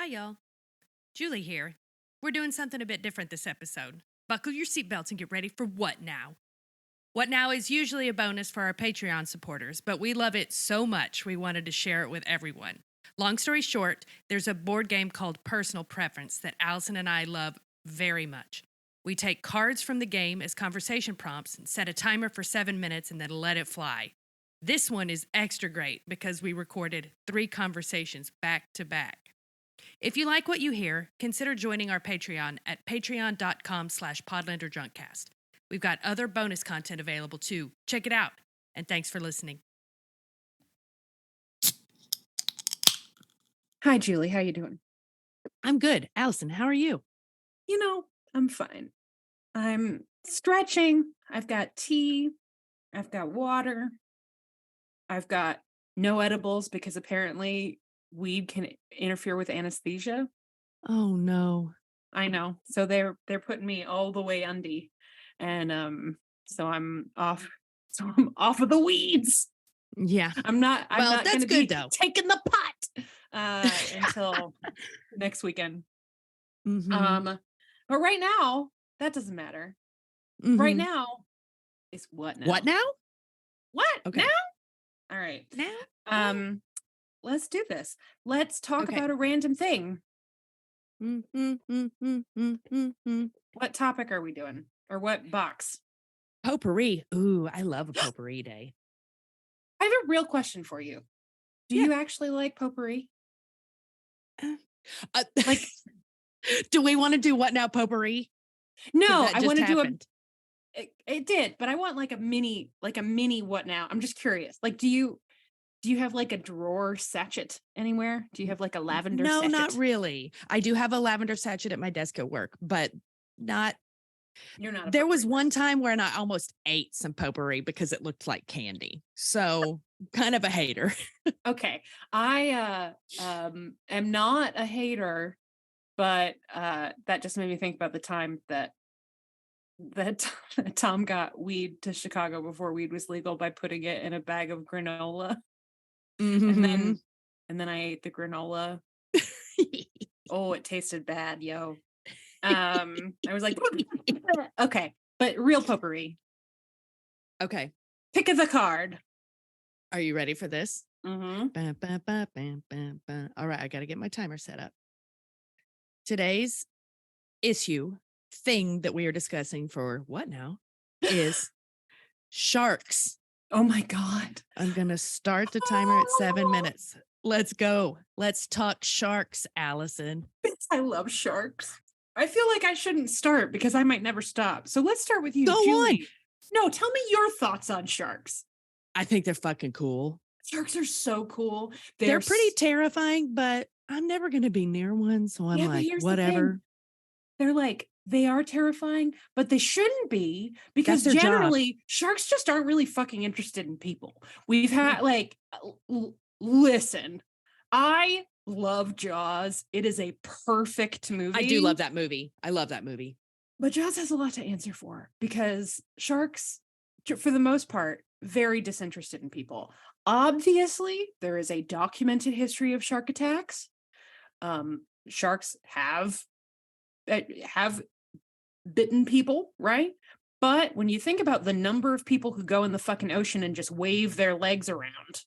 Hi, y'all. Julie here. We're doing something a bit different this episode. Buckle your seatbelts and get ready for What Now? What Now is usually a bonus for our Patreon supporters, but we love it so much we wanted to share it with everyone. Long story short, there's a board game called Personal Preference that Allison and I love very much. We take cards from the game as conversation prompts and set a timer for 7 minutes and then let it fly. This one is extra great because we recorded 3 conversations back to back. If you like what you hear, consider joining our Patreon at patreon.com/podlanderjunkcast. We've got other bonus content available too. Check it out. And thanks for listening. Hi, Julie. How you doing? I'm good. Allison, how are you? I'm fine. I'm stretching. I've got tea. I've got water. I've got no edibles because apparently weed can interfere with anesthesia. Oh, no. I know. So they're putting me all the way undy. And so I'm off. So I'm off of the weeds. Yeah. I'm not Well, going that's to be good, though. taking the pot until next weekend. Mhm. But right now, that doesn't matter. Right Mhm. now is what now? What now? What? Okay. Now? All right. Now? Let's do this. Let's talk Okay. about a random thing. Mm-hmm. What topic are we doing? Or what box? Potpourri. Ooh, I love a potpourri day. I have a real question for you. Do you actually like potpourri? Like, do we want to do what now, potpourri? No, I want to do happened. it did, but I want like a mini what now? I'm just curious. Like, do you have like a drawer sachet anywhere? Do you have like a lavender No, sachet? not really. I do have a lavender sachet at my desk at work, but not. You're not. There was one time when I almost ate some potpourri because it looked like candy. So kind of a hater. Okay. I am not a hater, but that just made me think about the time that Tom got weed to Chicago before weed was legal by putting it in a bag of granola. Mm-hmm. And then I ate the granola. Oh, it tasted bad, yo. I was like, okay, but real potpourri. Okay. Pick of the card. Are you ready for this? Mm-hmm. All right, I got to get my timer set up. Today's thing that we are discussing for what now is sharks. Oh my God. I'm going to start the timer at 7 minutes. Let's go. Let's talk sharks, Allison. I love sharks. I feel like I shouldn't start because I might never stop. So let's start with you, Go Julie. on. No, tell me your thoughts on sharks. I think they're fucking cool. Sharks are so cool. They're pretty terrifying, but I'm never going to be near one. So I'm like, whatever. They are terrifying, but they shouldn't be because generally sharks just aren't really fucking interested in people. We've had listen, I love Jaws. It is a perfect movie. I do love that movie. I love that movie. But Jaws has a lot to answer for because sharks, for the most part, very disinterested in people. Obviously, there is a documented history of shark attacks. Sharks have bitten people, right? But when you think about the number of people who go in the fucking ocean and just wave their legs around,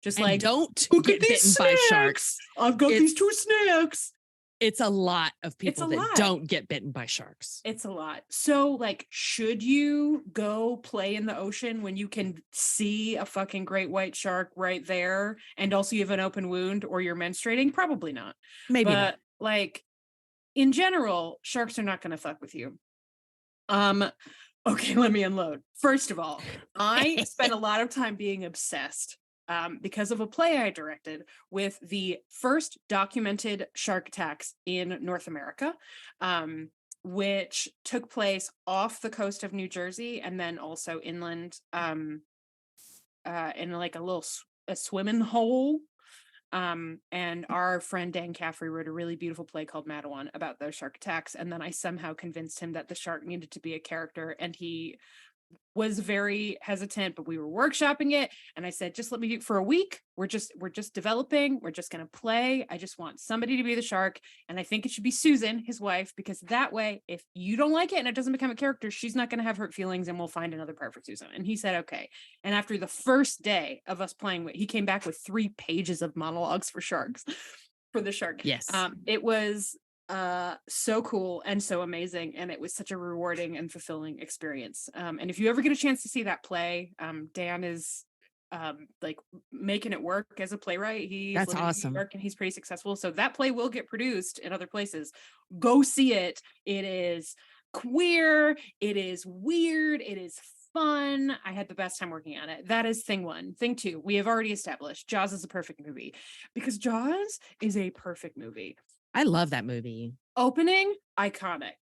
just don't get bitten by sharks. I've got these 2 snacks. It's a lot of people that don't get bitten by sharks. It's a lot. So, should you go play in the ocean when you can see a fucking great white shark right there, and also you have an open wound or you're menstruating? Probably not. Maybe not. In general, sharks are not going to fuck with you. Okay, let me unload. First of all, I spent a lot of time being obsessed because of a play I directed with the first documented shark attacks in North America, which took place off the coast of New Jersey and then also inland in a swimming hole. And our friend Dan Caffrey wrote a really beautiful play called Madawan about those shark attacks. And then I somehow convinced him that the shark needed to be a character, and he was very hesitant, but we were workshopping it. And I said, just let me do it for a week. We're just developing. We're just going to play. I just want somebody to be the shark. And I think it should be Susan, his wife, because that way, if you don't like it and it doesn't become a character, she's not going to have hurt feelings and we'll find another part for Susan. And he said, okay. And after the first day of us playing, he came back with 3 pages of monologues for sharks, for the shark. Yes. It was so cool and so amazing, and it was such a rewarding and fulfilling experience. And if you ever get a chance to see that play, Dan is like making it work as a playwright. That's awesome. In New York and he's pretty successful, so that play will get produced in other places. Go see it. It is queer, it is weird, it is fun. I had the best time working on it. That is thing 1. Thing 2, we have already established Jaws is a perfect movie, because Jaws is a perfect movie. I love that movie. Opening, iconic.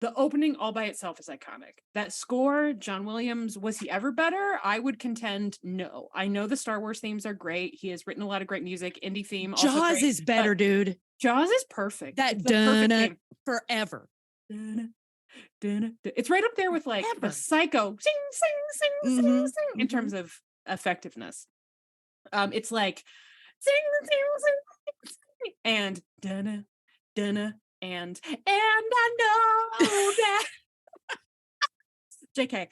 The opening all by itself is iconic. That score, John Williams, was he ever better? I would contend no. I know the Star Wars themes are great. He has written a lot of great music. Indie theme. Also Jaws great, is better, dude. Jaws is perfect. That dun forever. It's right up there with like the Psycho sing, sing, sing, sing, sing in terms of effectiveness. It's like sing, sing, sing, sing, and dunna, dunna, and I know that. JK.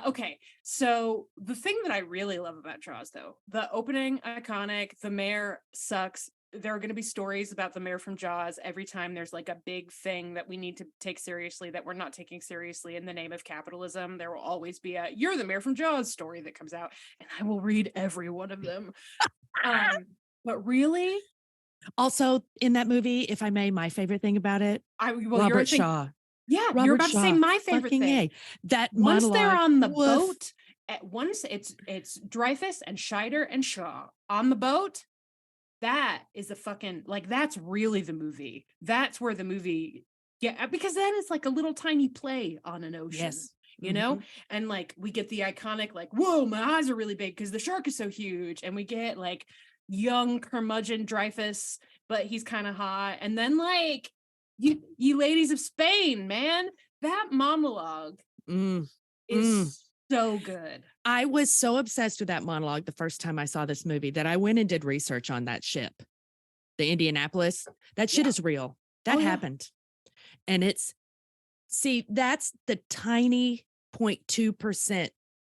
Okay. So the thing that I really love about Jaws, though, the opening, iconic, the mayor sucks. There are going to be stories about the mayor from Jaws every time there's like a big thing that we need to take seriously that we're not taking seriously in the name of capitalism. There will always be a "you're the mayor from Jaws" story that comes out, and I will read every one of them. But really, also in that movie, if I may, my favorite thing about it, Robert Shaw. Yeah, Robert, you're about to say my favorite thing. A. That once they're on the woof. boat, at once it's Dreyfuss and Scheider and Shaw on the boat. That is a fucking, like, that's really the movie. That's where the movie, yeah, because then it's like a little tiny play on an ocean. Yes. You know, and like we get the iconic, like, whoa, my eyes are really big because the shark is so huge, and we get like young curmudgeon Dreyfuss, but he's kind of hot, and then like you ladies of Spain, man, that monologue is so good. I was so obsessed with that monologue the first time I saw this movie that I went and did research on that ship, the Indianapolis. That shit is real. That happened. And that's the tiny 0.2%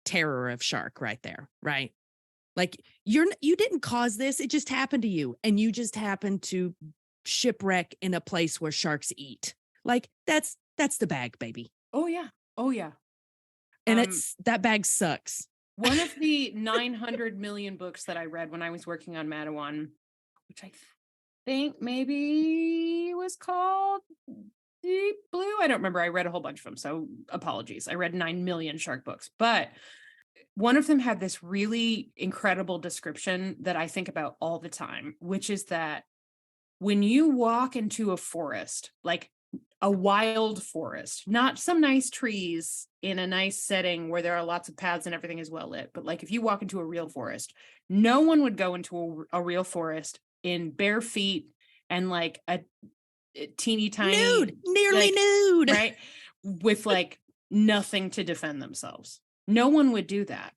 terror of shark right there, right? Like you didn't cause this. It just happened to you. And you just happened to shipwreck in a place where sharks eat. Like that's the bag, baby. Oh yeah. And that bag sucks. One of the 900 million books that I read when I was working on Madawan, which I think maybe was called Deep Blue. I don't remember. I read a whole bunch of them, so apologies. I read 9 million shark books, but one of them had this really incredible description that I think about all the time, which is that when you walk into a forest, like a wild forest, not some nice trees in a nice setting where there are lots of paths and everything is well lit, but like if you walk into a real forest, no one would go into a real forest in bare feet and like a teeny tiny nude, nearly like, nude, right? With like nothing to defend themselves. No one would do that.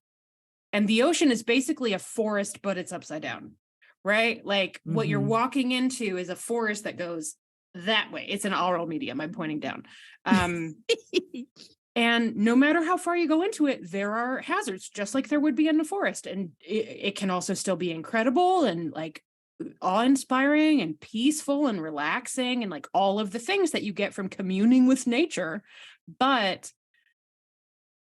And the ocean is basically a forest, but it's upside down, right? Like what you're walking into is a forest that goes that way. It's an oral medium. I'm pointing down. And no matter how far you go into it, there are hazards, just like there would be in the forest. And it can also still be incredible and like awe-inspiring and peaceful and relaxing and like all of the things that you get from communing with nature. But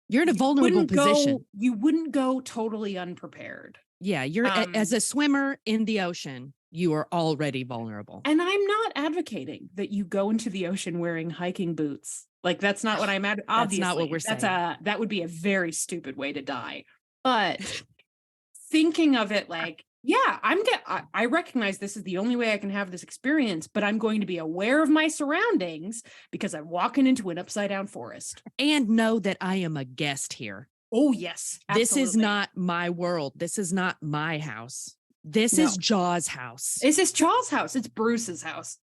you're in a vulnerable position. You wouldn't go totally unprepared. Yeah, you're as a swimmer in the ocean, you are already vulnerable. And I'm not advocating that you go into the ocean wearing hiking boots. Like that's not what I'm at. Obviously, that's not what we're saying. That would be a very stupid way to die. But thinking of it like, yeah, I recognize this is the only way I can have this experience, but I'm going to be aware of my surroundings because I'm walking into an upside down forest. And know that I am a guest here. Oh, yes. Absolutely. This is not my world. This is not my house. This is Jaws' house. This is Jaws' house. It's Bruce's house.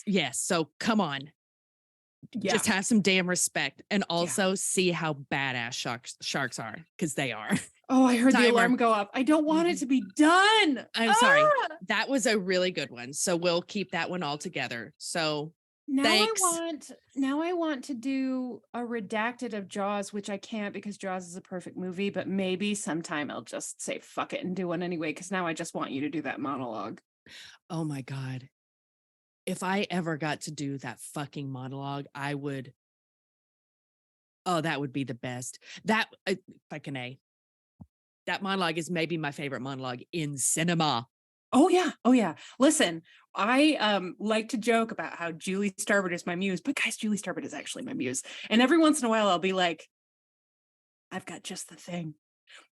Yes. So come on. Yeah. Just have some damn respect, and also see how badass sharks are, because they are. Oh, I heard the Timer. alarm go off. I don't want it to be done. I'm sorry. That was a really good one. So we'll keep that one all together. So thanks. Now I want to do a redacted of Jaws, which I can't because Jaws is a perfect movie, but maybe sometime I'll just say fuck it and do one anyway, because now I just want you to do that monologue. Oh my God. If I ever got to do that fucking monologue, I would. Oh, that would be the best. That fucking A. That monologue is maybe my favorite monologue in cinema. Oh yeah. Listen, I like to joke about how Julie Starbird is my muse, but guys, Julie Starbird is actually my muse. And every once in a while I'll be like, I've got just the thing.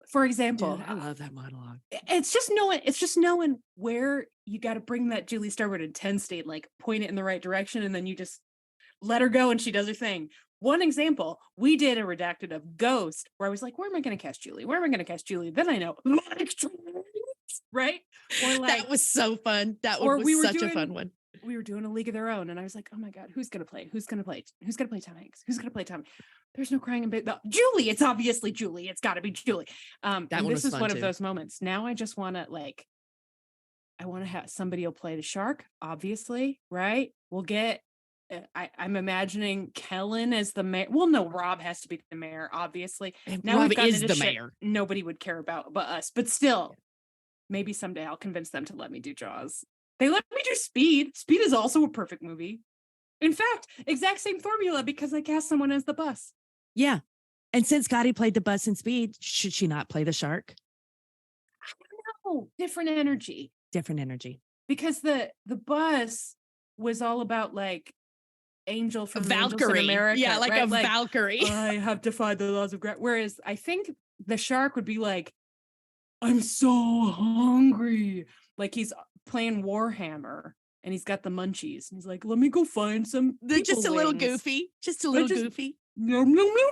For example, Dude, I love that monologue. It's just knowing where you got to bring that Julie Starbird intense state, like point it in the right direction, and then you just let her go and she does her thing. One example, we did a redacted of Ghost where I was like, where am I going to cast Julie? Where am I going to cast Julie? Then I know, right? Or like, that was so fun. That was such a fun one. We were doing A League of Their Own, and I was like, oh my God, who's going to play? Who's going to play? Who's going to play Tom Hanks? Who's going to play Tom? There's no crying in bed. Julie, it's obviously Julie. It's got to be Julie. This is one of those moments. Now I just want to I want to have somebody will play the shark, obviously, right? We'll get, I'm imagining Kellen as the mayor. Well, no, Rob has to be the mayor, obviously. Now Rob is the mayor. Nobody would care about but us, but still, maybe someday I'll convince them to let me do Jaws. They let me do Speed. Speed is also a perfect movie. In fact, exact same formula because I cast someone as the bus. Yeah. And since Scotty played the bus in Speed, should she not play the shark? I don't know. Different energy. Different energy. Because the bus was all about like Angel from Valkyrie. In America. Yeah, like right? a Valkyrie. I have defied the laws of gravity. Whereas I think the shark would be like, I'm so hungry. Like he's playing Warhammer. And he's got the munchies. And he's like, let me go find some. Just a little goofy. Just a little goofy. No, no, no,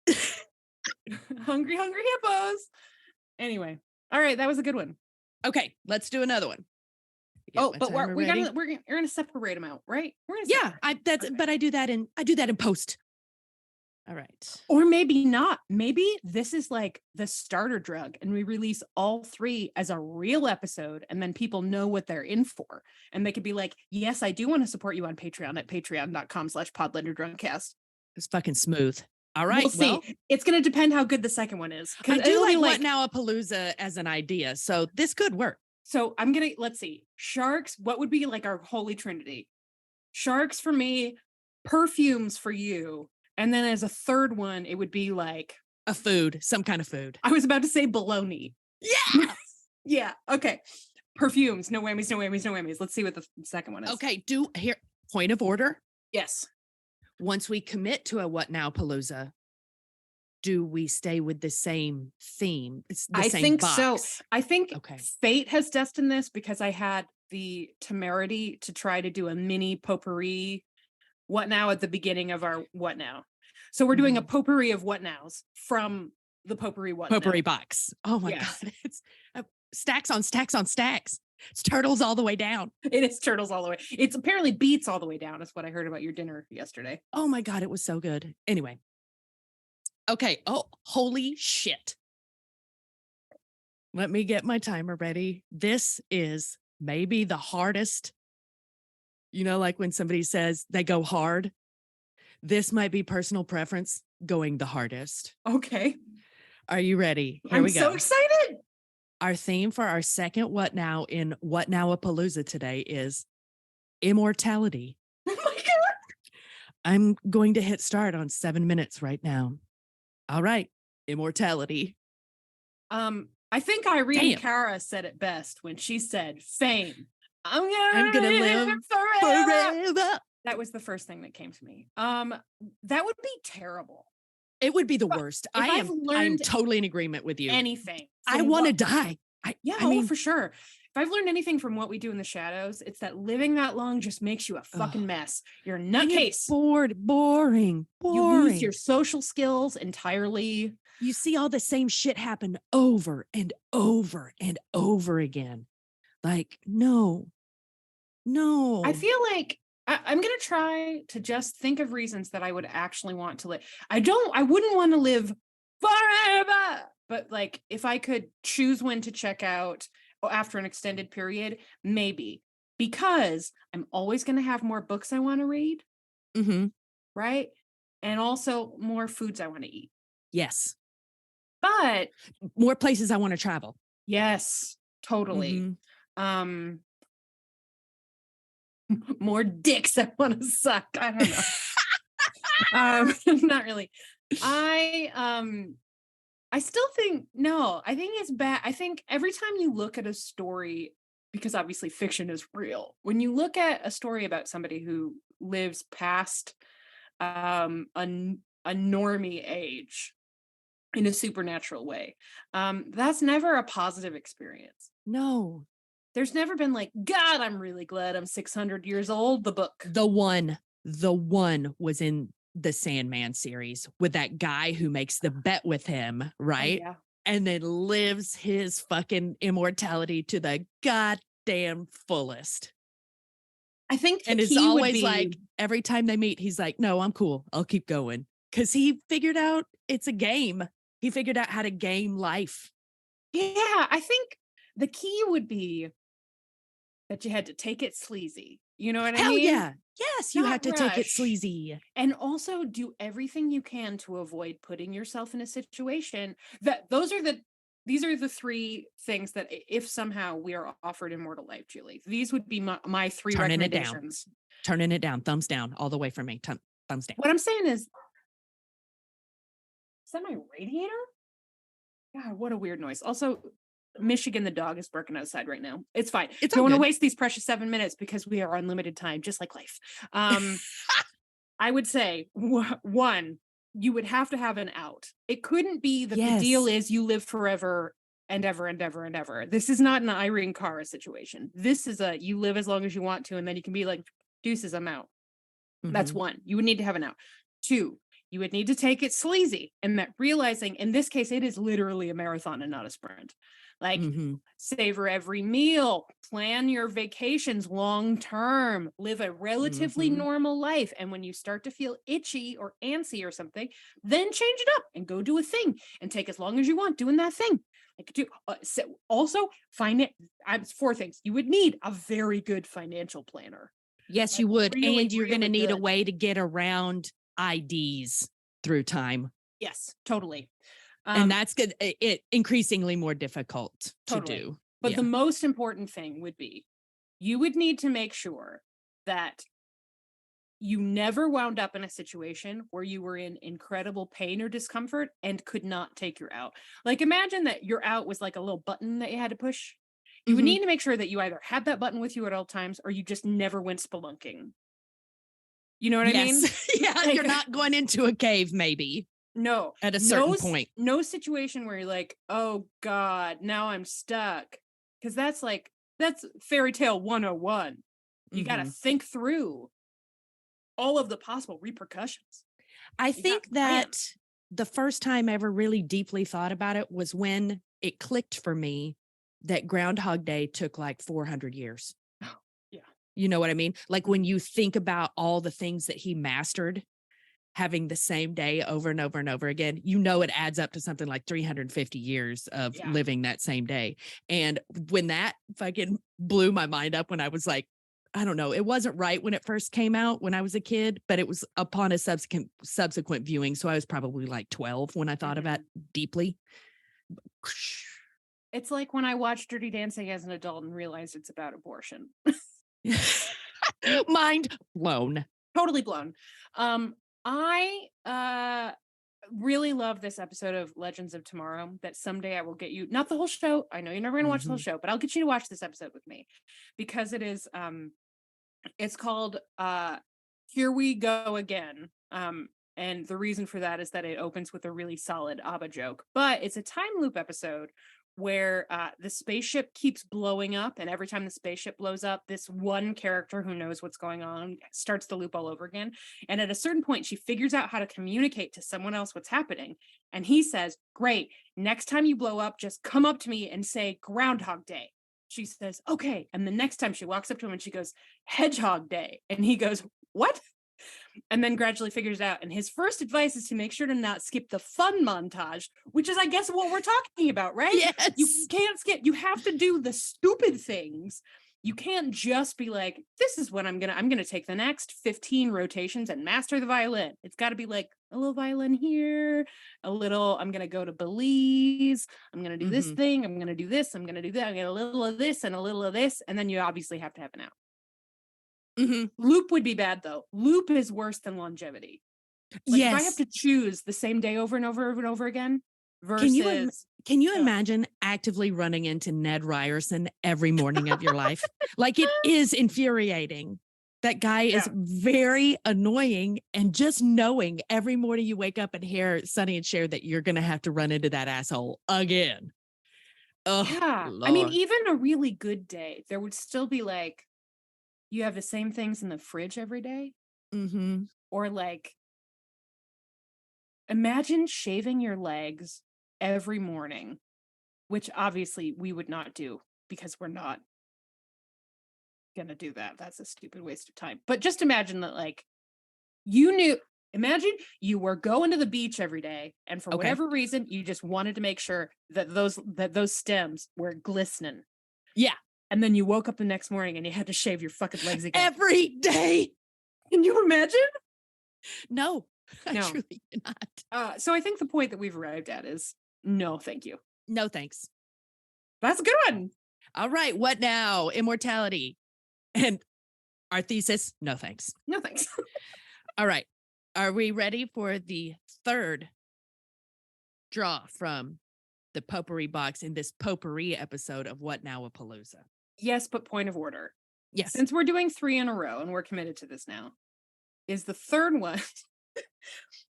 no. Hungry hippos. Anyway. All right. That was a good one. Okay. Let's do another one. But we're gonna separate them out, right? But I do that in post. All right. Or maybe not. Maybe this is like the starter drug and we release all three as a real episode and then people know what they're in for. And they could be like, yes, I do want to support you on Patreon at patreon.com/podlenderdrunkcast. It's fucking smooth. All right. We'll see. It's going to depend how good the second one is. I do like What Now-pa-Looza as an idea. So this could work. So let's see. Sharks, what would be like our holy trinity? Sharks for me, perfumes for you. And then as a third one, it would be like a food, some kind of food. I was about to say bologna. Yeah. Yeah. Okay. Perfumes. No whammies, no whammies, no whammies. Let's see what the second one is. Okay. Point of order. Yes. Once we commit to a What Now-pa-Looza, do we stay with the same theme? It's the same think box. So. I think fate has destined this because I had the temerity to try to do a mini potpourri What Now at the beginning of our What Now. So we're doing a potpourri of What Nows from the potpourri potpourri box. Oh my God. It's stacks on stacks on stacks. It's turtles all the way down. It is turtles all the way. It's apparently beets all the way down is what I heard about your dinner yesterday. Oh my God. It was so good. Anyway. Okay. Oh, holy shit. Let me get my timer ready. This is maybe the hardest. You know, like when somebody says they go hard, this might be personal preference going the hardest. Okay. Are you ready? Here we go. I'm so excited. Our theme for our second What Now in What Now-pa-Looza today is immortality. Oh my God. I'm going to hit start on 7 minutes right now. All right. Immortality. I think Irene Cara said it best when she said fame. I'm gonna live forever. That was the first thing that came to me. That would be terrible. It would be the worst. I'm totally in agreement with you. Anything. I want to die. I mean, for sure. If I've learned anything from What We Do in the Shadows, it's that living that long just makes you a fucking mess. You're a nutcase. Boring. You lose your social skills entirely. You see all the same shit happen over and over and over again. Like, no. I feel I'm gonna try to just think of reasons that I would actually want to live. I wouldn't want to live forever, but like if I could choose when to check out after an extended period, maybe, because I'm always gonna have more books I want to read, Mm-hmm. right? And also more foods I want to eat. Yes. But More places I want to travel. yes, totally. Mm-hmm. Um, more dicks I want to suck. I don't know. Not really. I still think no, I think it's bad. I think every time you look at a story, because obviously fiction is real, when you look at a story about somebody who lives past a normie age in a supernatural way, that's never a positive experience. No. There's never been like, God, I'm really glad I'm 600 years old, the book. The one was in the Sandman series with that guy who makes the bet with him, right? Yeah. And then lives his fucking immortality to the goddamn fullest. I think the And it's key would always be like every time they meet, he's like, no, I'm cool. I'll keep going. Cause he figured out it's a game. He figured out how to game life. yeah, I think the key would be that you had to take it sleazy. You know what I Hell mean? yeah. Yes, you Not had to take it rush. sleazy. And also do everything you can to avoid putting yourself in a situation that these are the three things that if somehow we are offered immortal life, Julie, these would be my three Turning it down. recommendations. Turning it down. Thumbs down all the way from me. Thumbs down. What I'm saying is that my radiator? God, what a weird noise. Also, Michigan, the dog is barking outside right now. It's fine. It's Don't all want to good. waste these precious 7 minutes because we are unlimited time, just like life. I would say one, you would have to have an out. It couldn't be that the deal Yes. is you live forever and ever and ever and ever. This is not an Irene Cara situation. This is a you live as long as you want to, and then you can be like, deuces, I'm out. That's Mhm. one. You would need to have an out. Two, you would need to take it sleazy, and that realizing in this case, it is literally a marathon and not a sprint. Like, Mhm. savor every meal, plan your vacations long term, live a relatively Mhm. normal life. And when you start to feel itchy or antsy or something, then change it up and go do a thing and take as long as you want doing that thing. Like, also find it. Four things. You would need a very good financial planner. Yes, Like, you would. really, And you're going to really need a good. way to get around IDs through time. Yes, totally. And that's good. It increasingly more difficult to Totally. do. But Yeah. the most important thing would be you would need to make sure that you never wound up in a situation where you were in incredible pain or discomfort and could not take your out. Like, imagine that your out was like a little button that you had to push. You would Mhm. need to make sure that you either had that button with you at all times or you just never went spelunking. You know what I mean? Yes. Yeah, Like, you're not going into a cave maybe no, at a certain point. no situation where you're like, oh God, now I'm stuck. Because that's fairy tale 101. You got to Mhm. think through all of the possible repercussions. I You got think to plan. that the first time I ever really deeply thought about it was when it clicked for me that Groundhog Day took like 400 years. Yeah. You know what I mean? Like when Mhm. you think about all the things that he mastered, having the same day over and over and over again, you know, it adds up to something like 350 years of Yeah. living that same day. And when that fucking blew my mind up when I was like, I don't know, it wasn't right when it first came out when I was a kid, but it was upon a subsequent viewing. So I was probably like 12 when I thought of it deeply. It's like when I watched Dirty Dancing as an adult and realized it's about abortion. Mind blown. Totally blown. I really love this episode of Legends of Tomorrow that someday I will get you, not the whole show. I know you're never gonna watch the whole show, but I'll get you to watch this episode with me because it is it's called Here We Go Again. And the reason for that is that it opens with a really solid ABBA joke, but it's a time loop episode where the spaceship keeps blowing up, and every time the spaceship blows up, this one character who knows what's going on starts the loop all over again. And at a certain point, she figures out how to communicate to someone else what's happening. And he says, great, next time you blow up, just come up to me and say Groundhog Day. she says, okay. And the next time she walks up to him and she goes, Hedgehog Day. And he goes, what? And then gradually figures it out. And his first advice is to make sure to not skip the fun montage, which is, I guess, what we're talking about, right? Yes. You can't skip. You have to do the stupid things. You can't just be like, this is what I'm gonna take the next 15 rotations and master the violin. It's got to be like a little violin here, a little, I'm gonna go to Belize, I'm gonna do this thing, I'm gonna do this, I'm gonna do that, I'm gonna a little of this and a little of this, and then you obviously have to have an out. Loop would be bad though. Loop is worse than longevity. Like if I have to choose the same day over and over and over again versus Can you imagine actively running into Ned Ryerson every morning of your life? Like, it is infuriating. That guy is very annoying, and just knowing every morning you wake up and hear Sonny and Cher that you're going to have to run into that asshole again. Oh, yeah. Lord. I mean, even a really good day, there would still be like, you have the same things in the fridge every day. Or like, imagine shaving your legs every morning, which obviously we would not do because we're not gonna do that. That's a stupid waste of time. But just imagine that, like, imagine you were going to the beach every day, and for whatever reason, you just wanted to make sure that those stems were glistening. Yeah. And then you woke up the next morning and you had to shave your fucking legs again. Every day. Can you imagine? No, I truly cannot. So I think the point that we've arrived at is no, thank you. No, thanks. That's a good one. All right. What now? Immortality. And our thesis, no thanks. No thanks. All right. Are we ready for the third draw from the potpourri box in this potpourri episode of What Now-pa-Looza? Yes, but point of order. Yes. Since we're doing 3 in a row and we're committed to this now, is the third one,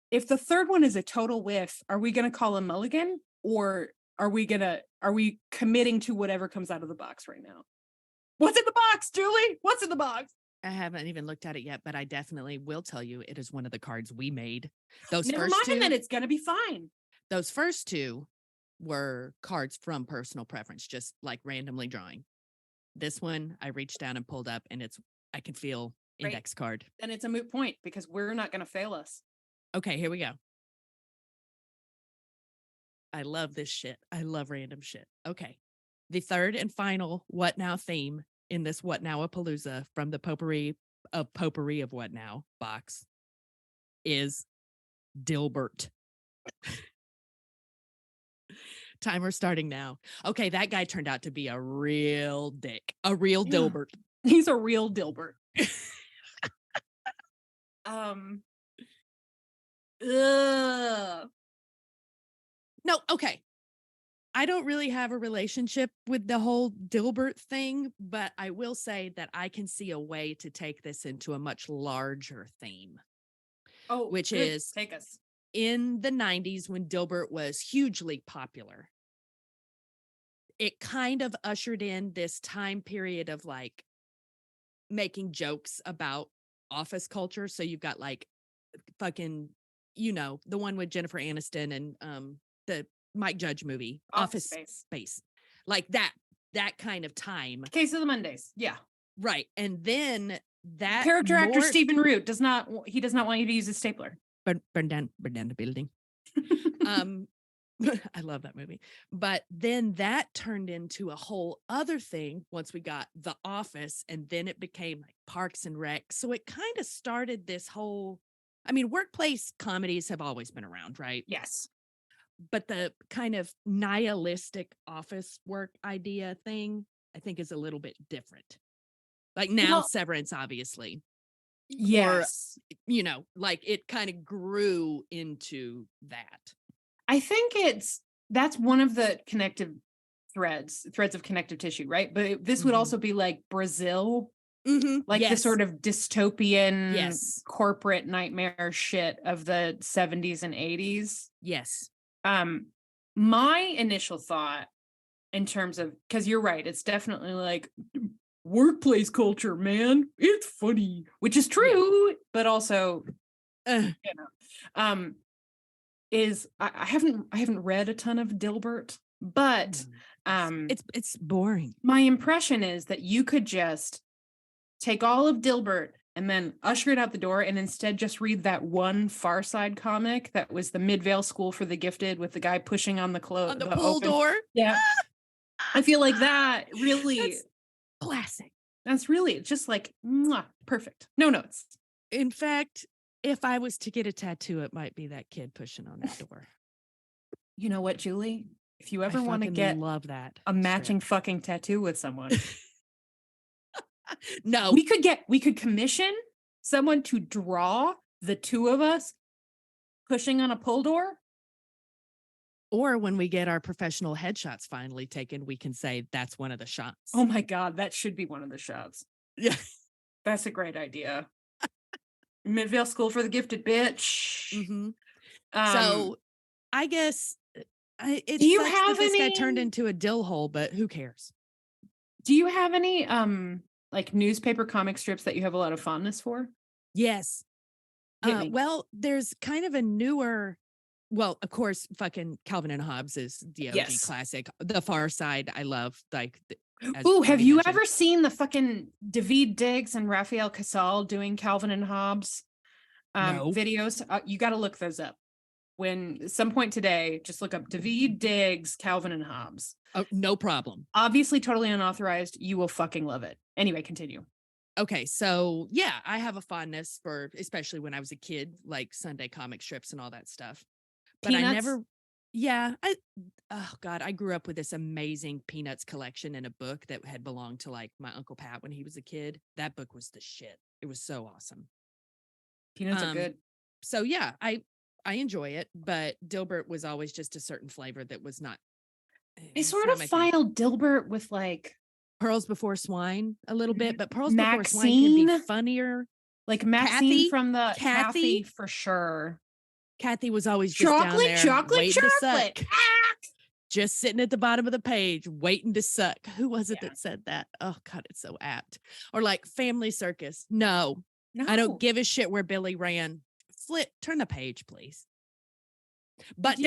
if the third one is a total whiff, are we going to call a mulligan, or are we committing to whatever comes out of the box right now? What's in the box, Julie? What's in the box? I haven't even looked at it yet, but I definitely will tell you it is one of the cards we made. Those Never first mind, two, then it's going to be fine. Those first two were cards from personal preference, just like randomly drawing. This one I reached down and pulled up, and I can feel index card. Then it's a moot point because we're not going to fail us. Okay, here we go. I love this shit. I love random shit. Okay. The third and final What Now theme in this What Now-pa-Looza from the potpourri of What Now box is Dilbert. Timer starting now. Okay, that guy turned out to be a real dick. A real Dilbert. He's a real Dilbert. No, okay. I don't really have a relationship with the whole Dilbert thing, but I will say that I can see a way to take this into a much larger theme. Oh, which good. is Take us. In the 90s when Dilbert was hugely popular. It kind of ushered in this time period of like making jokes about office culture. So you've got like fucking, the one with Jennifer Aniston and the Mike Judge movie, Office Space. Like that kind of time. Case of the Mondays. Yeah. Right. And then that character actor Stephen Root does not want you to use a stapler. Burn down the building. I love that movie. But then that turned into a whole other thing once we got The Office, and then it became like Parks and Rec. So it kind of started this whole, workplace comedies have always been around, right? Yes. But the kind of nihilistic office work idea thing, I think, is a little bit different. Like now, Severance, obviously. Yes. Or, like it kind of grew into that. I think that's one of the connective threads of connective tissue, right? But this would also be like Brazil, like the sort of dystopian corporate nightmare shit of the 70s and 80s. Yes. My initial thought in terms of, because you're right, it's definitely like workplace culture, man. It's funny, which is true, but also, is I haven't read a ton of Dilbert, but It's boring. My impression is that you could just take all of Dilbert and then usher it out the door and instead just read that one Far Side comic that was the Midvale School for the Gifted with the guy pushing on the On the pull door. Yeah. I feel like that really That's classic. That's really just like mwah, perfect. No notes. In fact, if I was to get a tattoo, it might be that kid pushing on that door. You know what, Julie? If you ever I want to fucking get love that a matching strip. fucking tattoo with someone, No, we could commission someone to draw the two of us pushing on a pull door. or when we get our professional headshots finally taken, we can say that's one of the shots. Oh my God, that should be one of the shots. Yeah. That's a great idea. Midvale School for the Gifted, bitch. Mm-hmm. So I guess it do you sucks have that this guy any turned into a dill hole, but who cares? do you have any like newspaper comic strips that you have a lot of fondness for? Yes. Hit me. Well, there's kind of a newer, well, of course, fucking Calvin and Hobbes is the OG Yes. classic. The Far Side, I love. Like, Ooh, have already you mentioned. ever seen the fucking David Diggs and Raphael Casal doing Calvin and Hobbes No. videos? You got to look those up. When some point today, just look up David Diggs, Calvin and Hobbes. Oh, no problem. Obviously, totally unauthorized. You will fucking love it. Anyway, continue. Okay, so yeah, I have a fondness for, especially when I was a kid, like Sunday comic strips and all that stuff. But Peanuts? I never, yeah, oh God, I grew up with this amazing Peanuts collection in a book that had belonged to like my Uncle Pat when he was a kid. That book was the shit. It was so awesome. Peanuts are good. So yeah, I enjoy it, but Dilbert was always just a certain flavor that was not. I sort of filed Dilbert with like Pearls Before Swine a little bit, but Pearls Before Swine can be funnier. Like Maxine from the Kathy for sure. Kathy was always just down there chocolate. to suck. Just sitting at the bottom of the page waiting to suck. Who was it that said that? Oh God, it's so apt. Or like Family Circus. No, I don't give a shit where Billy ran. Turn the page, please. But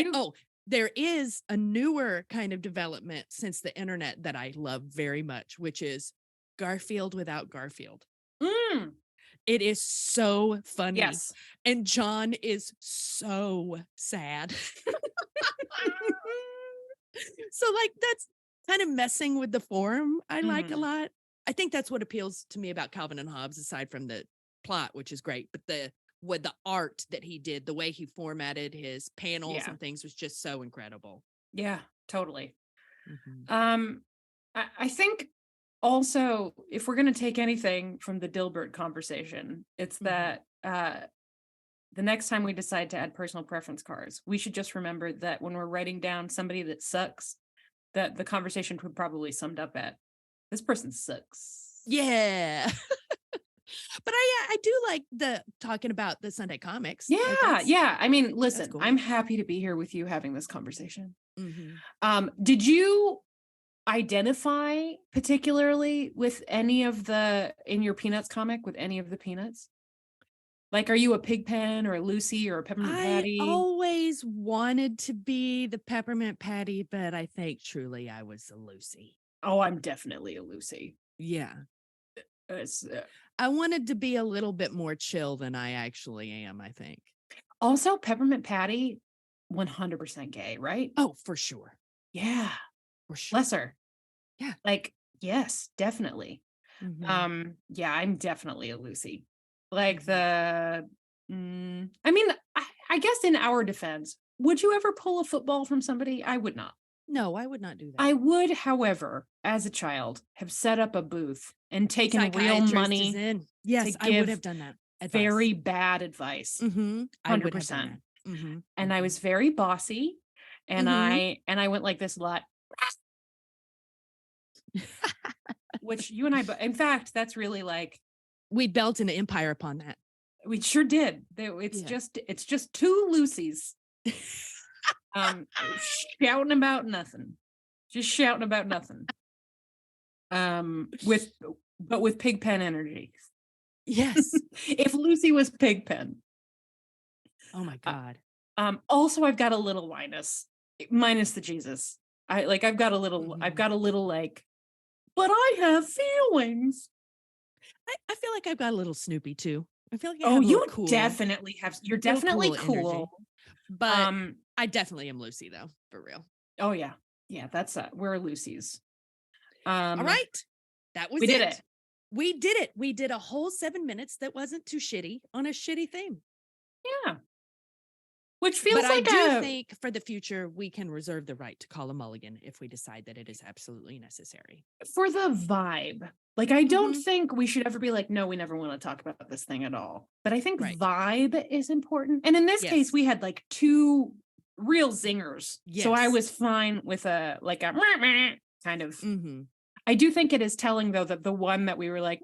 there is a newer kind of development since the internet that I love very much, which is Garfield without Garfield. It is so funny. Yes. And John is so sad. So like that's kind of messing with the form I like a lot. I think that's what appeals to me about Calvin and Hobbes, aside from the plot, which is great, but the art that he did, the way he formatted his panels and things was just so incredible. Yeah, totally. I think also, if we're going to take anything from the Dilbert conversation, it's that the next time we decide to add personal preference cards, we should just remember that when we're writing down somebody that sucks, that the conversation would probably summed up at, this person sucks. Yeah. But I do like talking about the Sunday comics. Yeah, yeah. I mean, listen, cool. I'm happy to be here with you having this conversation. Did you identify particularly with any of in your Peanuts comic with any of the Peanuts? Like, are you a Pigpen or a Lucy or a Peppermint Patty? I always wanted to be the Peppermint Patty, but I think truly I was a Lucy. Oh, I'm definitely a Lucy. Yeah. I wanted to be a little bit more chill than I actually am, I think. Also, Peppermint Patty, 100% gay, right? Oh, for sure. Yeah. For sure. Bless her. Yeah. Like, yes, definitely. Yeah, I'm definitely a Lucy. Like I mean, I guess in our defense, would you ever pull a football from somebody? I would not. No, I would not do that. I would, however, as a child, have set up a booth and taken real money. Yes, I would have done that. Very bad advice. 100%. And I was very bossy, and I went like this a lot. Which you and I, in fact, that's really like we built an empire upon that. We sure did. It's just two Lucy's. Shouting about nothing. Just shouting about nothing. With Pigpen energy. Yes. If Lucy was Pigpen. Oh my God. Also, I've got a little minus the Jesus. I've got a little like, but I have feelings. I feel like I've got a little Snoopy too. I feel like I Oh, have a you little cool, definitely have. You're little definitely cool energy. cool. But I definitely am Lucy though, for real. Oh yeah. Yeah, that's we're Lucy's. All right. That was we did it. it. We did it. We did a whole 7 minutes that wasn't too shitty on a shitty theme. Yeah. Which feels but like I do think for the future, we can reserve the right to call a mulligan if we decide that it is absolutely necessary. For the vibe. Like, I don't think we should ever be like, no, we never want to talk about this thing at all. But I think vibe is important. And in this case, we had like 2 real zingers. So I was fine with a kind of. I do think it is telling, though, that the one that we were like,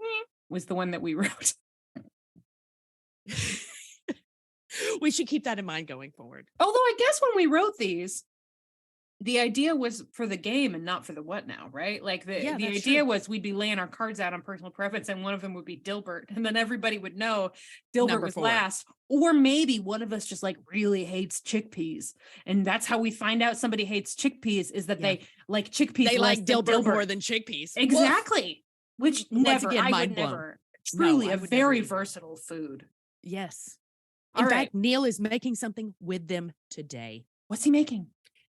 was the one that we wrote. We should keep that in mind going forward. Although I guess when we wrote these, the idea was for the game and not for the what now, right? Like the idea was we'd be laying our cards out on personal preference and one of them would be Dilbert. And then everybody would know Dilbert was last. Or maybe one of us just like really hates chickpeas. And that's how we find out somebody hates chickpeas is that they like chickpeas. They like Dilbert more than chickpeas. Exactly. Which Once never, again, I mind would blown. never. Truly No, I a would very never versatile food. Yes. All In right. fact, Neil is making something with them today. What's he making?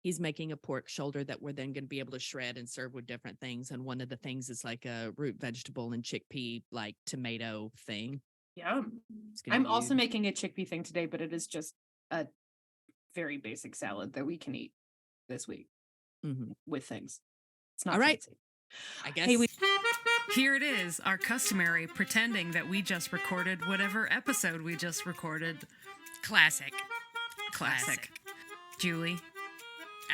He's making a pork shoulder that we're then going to be able to shred and serve with different things. And one of the things is like a root vegetable and chickpea, like tomato thing. Yeah. I'm also making a chickpea thing today, but it is just a very basic salad that we can eat this week with things. It's not all right. fancy. I guess. Hey, Here it is, our customary pretending that we just recorded whatever episode we just recorded. Classic. Julie,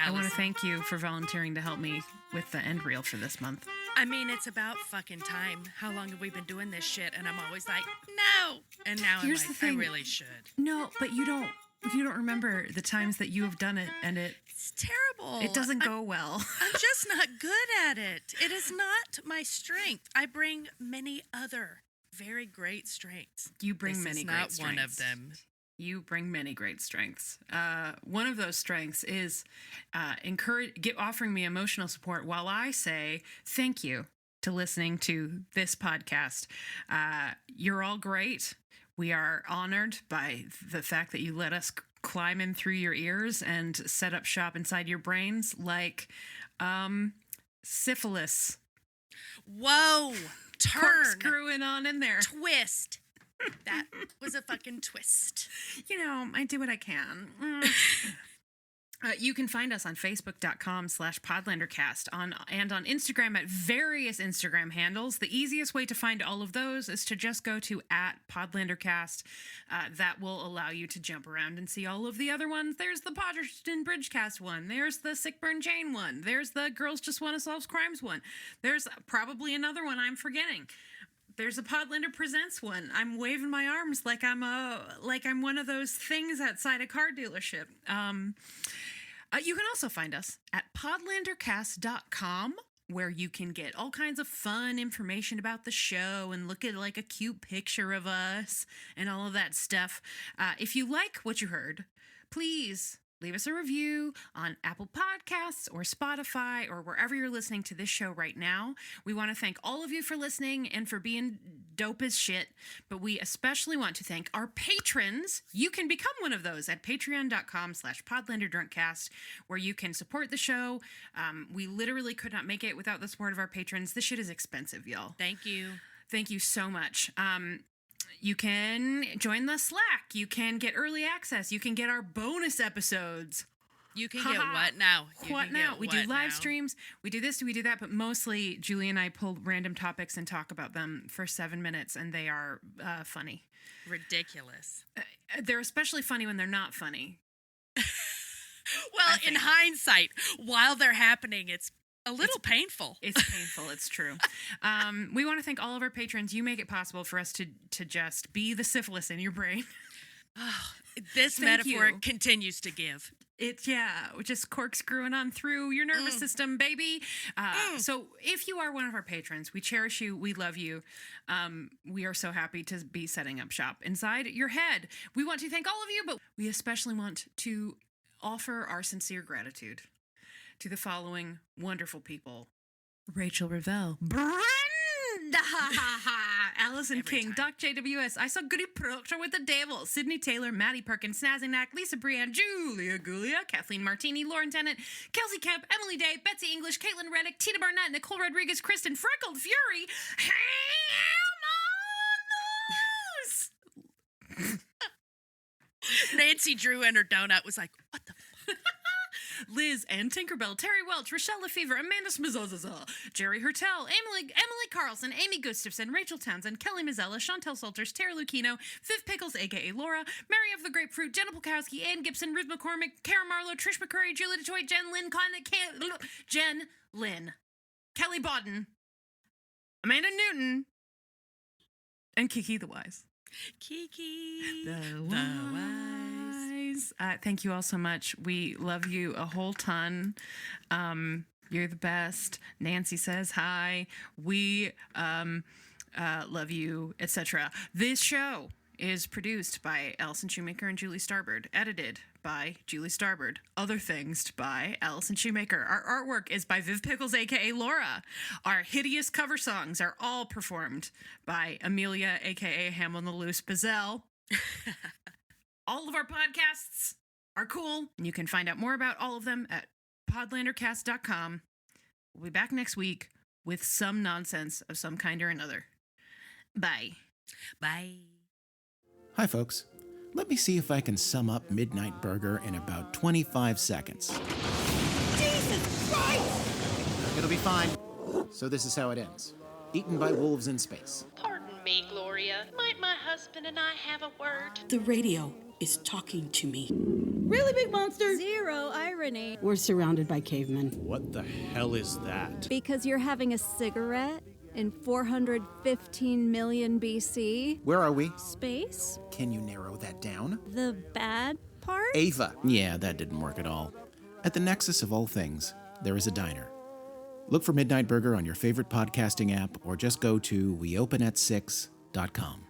I want to thank you for volunteering to help me with the end reel for this month. I mean, it's about fucking time. How long have we been doing this shit? And I'm always like, no. And now Here's I'm the like, thing. I really should. No, but you don't remember the times that you have done it and It's terrible. it doesn't go well. I'm just not good at it. It is not my strength. I bring many other very great strengths. You bring This many is great not strengths. one of them. You bring many great strengths. One of those strengths is offering me emotional support while I say thank you to listening to this podcast. You're all great. We are honored by the fact that you let us climb in through your ears and set up shop inside your brains like syphilis. Whoa. Turn. Corkscrewing on in there. Twist. That was a fucking twist. You know, I do what I can. You can find us on Facebook.com/PodlanderCast and on Instagram at various Instagram handles. The easiest way to find all of those is to just go to @PodlanderCast. That will allow you to jump around and see all of the other ones. There's the Podgerston Bridgecast one. There's the Sickburn Jane one. There's the Girls Just Want to Solve Crimes one. There's probably another one I'm forgetting. There's a Podlander Presents one. I'm waving my arms like I'm one of those things outside a car dealership. You can also find us at podlandercast.com, where you can get all kinds of fun information about the show and look at like a cute picture of us and all of that stuff. If you like what you heard, please leave us a review on Apple Podcasts or Spotify or wherever you're listening to this show right now. We want to thank all of you for listening and for being dope as shit, but we especially want to thank our patrons. You can become one of those at patreon.com/podlanderdrunkcast, where you can support the show. We literally could not make it without the support of our patrons. This shit is expensive, y'all. Thank you. Thank you so much. You can join the Slack. You can get early access. You can get our bonus episodes. You can get what now? What now? We do live streams. We do this, we do that, but mostly Julie and I pull random topics and talk about them for 7 minutes, and they are funny. Ridiculous. They're especially funny when they're not funny. Well, in hindsight, while they're happening, it's a little painful. It's painful. It's true. We want to thank all of our patrons. You make it possible for us to just be the syphilis in your brain. Oh, this Thank metaphor you. continues to give. We're just corkscrewing on through your nervous system, baby. So if you are one of our patrons, we cherish you. We love you. We are so happy to be setting up shop inside your head. We want to thank all of you, but we especially want to offer our sincere gratitude to the following wonderful people: Rachel Revelle, Allison Every King, time. Doc JWS, I saw Goody Proctor with the Devil, Sydney Taylor, Maddie Perkins, Snazinack, Lisa Brienne, Julia Gulia, Kathleen Martini, Lauren Tennant, Kelsey Kemp, Emily Day, Betsy English, Caitlin Reddick, Tina Barnett, Nicole Rodriguez, Kristen Freckled Fury, Ham on Nancy Drew and her donut was like, what the Liz and Tinkerbell, Terry Welch, Rochelle Lefevre, Amanda Smazozaza, Jerry Hertel, Emily Carlson, Amy Gustafson, Rachel Townsend, Kelly Mazzella, Chantel Salters, Tara Lucchino, Viv Pickles, aka Laura, Mary of the Grapefruit, Jenna Polkowski, Ann Gibson, Ruth McCormick, Kara Marlowe, Trish McCurry, Julie Detroit, Jen Lynn, Kelly Bodden, Amanda Newton, and Kiki the Wise. Kiki? The Wise. Thank you all so much. We love you a whole ton. You're the best. Nancy says hi. We love you, etc. This show is produced by Allison Shoemaker and Julie Starbird. Edited by Julie Starbird. Other things by Allison Shoemaker. Our artwork is by Viv Pickles, aka Laura. Our hideous cover songs are all performed by Amelia, aka Ham on the Loose Bazell. All of our podcasts are cool, and you can find out more about all of them at podlandercast.com. We'll be back next week with some nonsense of some kind or another. Bye. Bye. Hi, folks. Let me see if I can sum up Midnight Burger in about 25 seconds. Jesus Christ! It'll be fine. So this is how it ends. Eaten by wolves in space. Pardon me, Gloria. Might my husband and I have a word? The radio is talking to me. Really, big monster? Zero irony. We're surrounded by cavemen. What the hell is that? Because you're having a cigarette in 415 million BC. Where are we? Space? Can you narrow that down? The bad part? Ava. Yeah, that didn't work at all. At the nexus of all things, there is a diner. Look for Midnight Burger on your favorite podcasting app or just go to weopenat6.com.